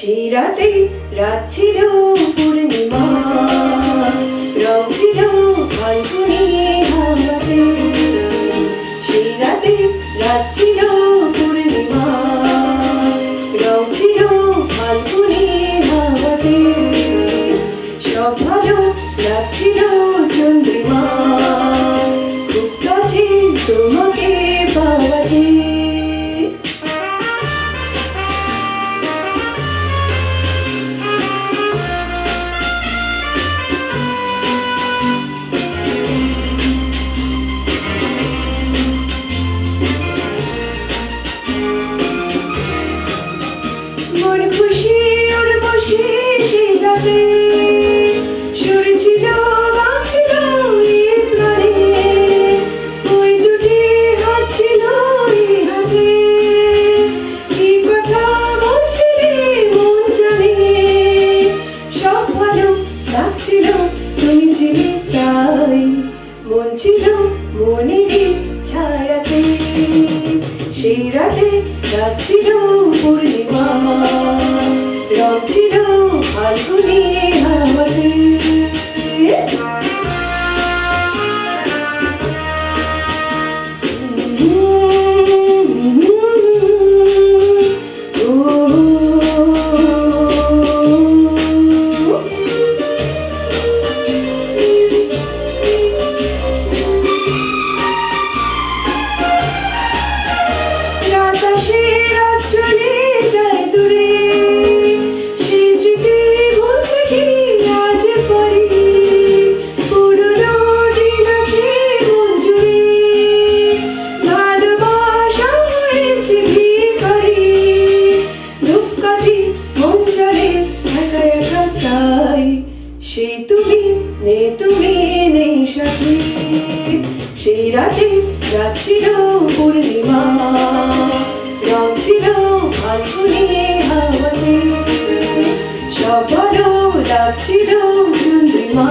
সেই রাতে রাত ছিল পূর্ণিমা, রং ছিল ফাল্গুনি হাওয়াতে। সেই রাতে রাত ছিল পূর্ণিমা, রং ছিল ফাল্গুনি হাওয়াতে। সব ভালো লাগছিল চন্দ্রিমা, খুব কাছে তোমাকে পাওয়াতে। মন খুশি ওর বসে সেই রাতে, সুর ছিল বাজছিল এই প্রাণে, ওই দুটি হাত ছিল এই হাতে। কি কথা বলছিলে মন জানে, সব ভালো লাগছিল তুমি ছিলে তাই। মন ছিল মনেরই ছায়াতে, সেই রাতে রাত ছিল পূর্ণিমা, রং ছিল ফাল্গুনি হাওয়াতে। আকাশে রাত চলে যায় দূরে, সেই স্মৃতি বলতে কি আজ পারি। পুরনো দিন আছে মন জুড়ে, ভালোবাসা হয়েছে ভিখারি। ধূপকাঠি মন জলে একা একা চাই, সেই তুমি নেই সাথে। সেই রাতে রাত ছিল পূর্ণিমা, রং ছিল ফাল্গুনি হাওয়াতে। সব ভালো লাগছিল চন্দ্রিমা।